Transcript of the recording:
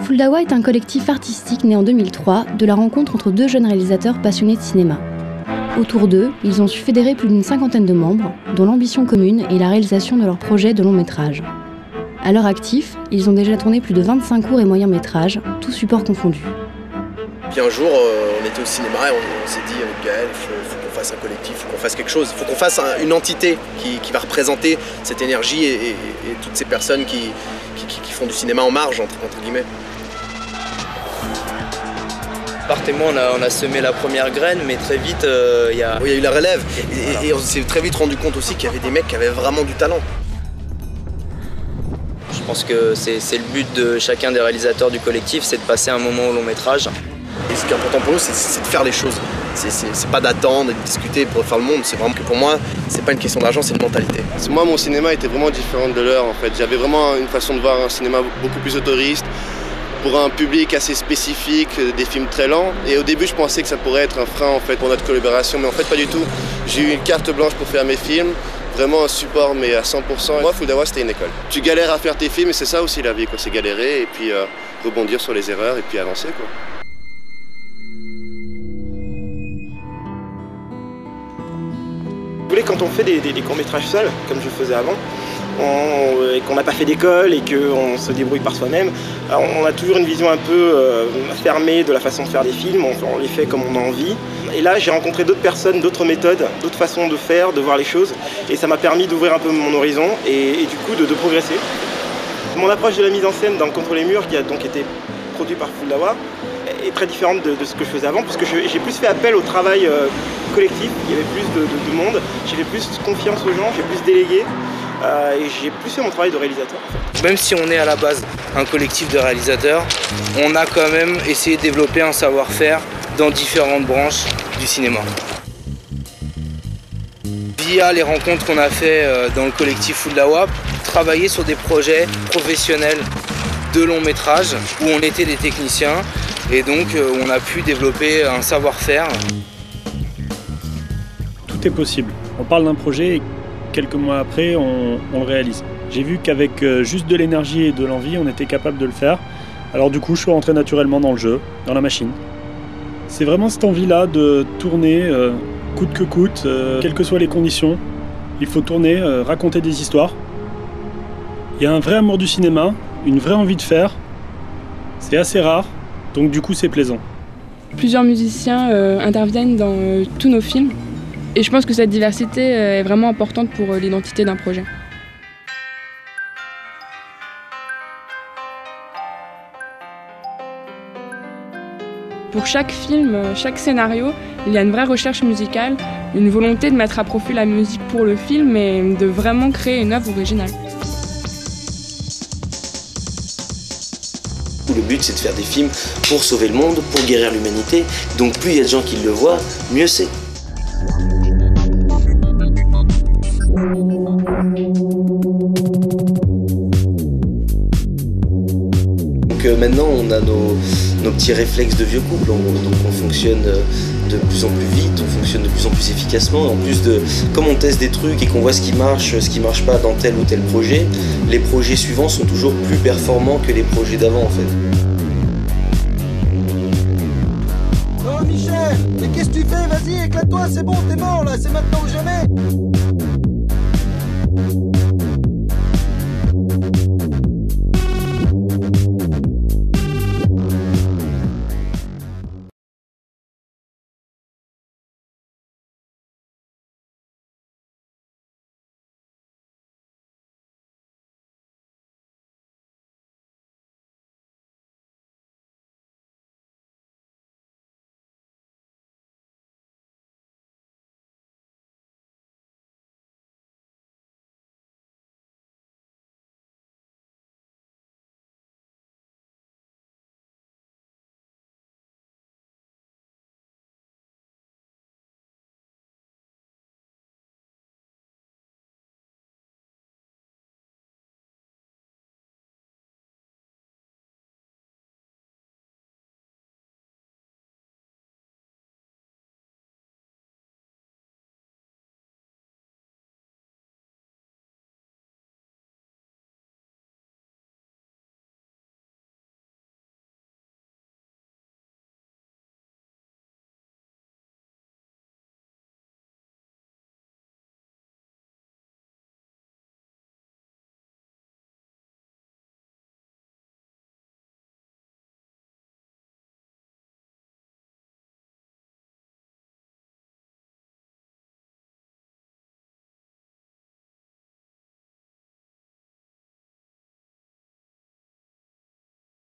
Fuldawa est un collectif artistique né en 2003 de la rencontre entre deux jeunes réalisateurs passionnés de cinéma. Autour d'eux, ils ont su fédérer plus d'une cinquantaine de membres, dont l'ambition commune est la réalisation de leurs projets de long métrage. À leur actif, ils ont déjà tourné plus de 25 courts et moyens métrages, tous supports confondus. Puis un jour, on était au cinéma et on s'est dit avec Gaël, il faut qu'on fasse un collectif, il faut qu'on fasse quelque chose, il faut qu'on fasse une entité qui va représenter cette énergie et toutes ces personnes qui font du cinéma en marge, entre guillemets. Bart et moi, on a semé la première graine, mais très vite, il y a eu la relève. Et on s'est très vite rendu compte aussi qu'il y avait des mecs qui avaient vraiment du talent. Je pense que c'est le but de chacun des réalisateurs du collectif, c'est de passer un moment au long métrage. Et ce qui est important pour nous, c'est de faire les choses. C'est pas d'attendre et de discuter pour faire le monde. C'est vraiment que pour moi, c'est pas une question d'argent, c'est une mentalité. Moi, mon cinéma était vraiment différent de leur en fait. J'avais vraiment une façon de voir un cinéma beaucoup plus autoriste, pour un public assez spécifique, des films très lents. Et au début, je pensais que ça pourrait être un frein en fait, pour notre collaboration, mais en fait pas du tout. J'ai eu une carte blanche pour faire mes films, vraiment un support mais à 100%. Moi, Fuldawa, c'était une école. Tu galères à faire tes films et c'est ça aussi la vie, c'est galérer et puis rebondir sur les erreurs et puis avancer, quoi. Quand on fait des courts-métrages seuls, comme je faisais avant, et qu'on n'a pas fait d'école et qu'on se débrouille par soi-même, on a toujours une vision un peu fermée de la façon de faire des films, on les fait comme on a envie. Et là, j'ai rencontré d'autres personnes, d'autres méthodes, d'autres façons de faire, de voir les choses, et ça m'a permis d'ouvrir un peu mon horizon et du coup de progresser. Mon approche de la mise en scène dans Contre les murs, qui a donc été produit par Fuldawa, est très différente de ce que je faisais avant, parce que j'ai plus fait appel au travail collectif, il y avait plus de monde, j'ai fait plus confiance aux gens, j'ai plus délégué, et j'ai plus fait mon travail de réalisateur. En fait. Même si on est à la base un collectif de réalisateurs, on a quand même essayé de développer un savoir-faire dans différentes branches du cinéma. Via les rencontres qu'on a fait dans le collectif Fuldawa, travailler sur des projets professionnels de long métrage où on était des techniciens et donc on a pu développer un savoir-faire. Tout est possible. On parle d'un projet et quelques mois après on le réalise. J'ai vu qu'avec juste de l'énergie et de l'envie on était capable de le faire. Alors du coup je suis rentré naturellement dans le jeu, dans la machine. C'est vraiment cette envie-là de tourner coûte que coûte, quelles que soient les conditions. Il faut tourner, raconter des histoires. Il y a un vrai amour du cinéma, une vraie envie de faire. C'est assez rare, donc du coup c'est plaisant. Plusieurs musiciens interviennent dans tous nos films et je pense que cette diversité est vraiment importante pour l'identité d'un projet. Pour chaque film, chaque scénario, il y a une vraie recherche musicale, une volonté de mettre à profit la musique pour le film et de vraiment créer une œuvre originale. Le but, c'est de faire des films pour sauver le monde, pour guérir l'humanité. Donc plus il y a de gens qui le voient, mieux c'est. Donc maintenant, on a nos petits réflexes de vieux couple. Donc on fonctionne de plus en plus vite, on fonctionne de plus en plus efficacement. En plus comme on teste des trucs et qu'on voit ce qui marche pas dans tel ou tel projet, les projets suivants sont toujours plus performants que les projets d'avant en fait. Oh Michel, mais qu'est-ce que tu fais? Vas-y, éclate-toi, c'est bon, t'es mort là, c'est maintenant ou jamais.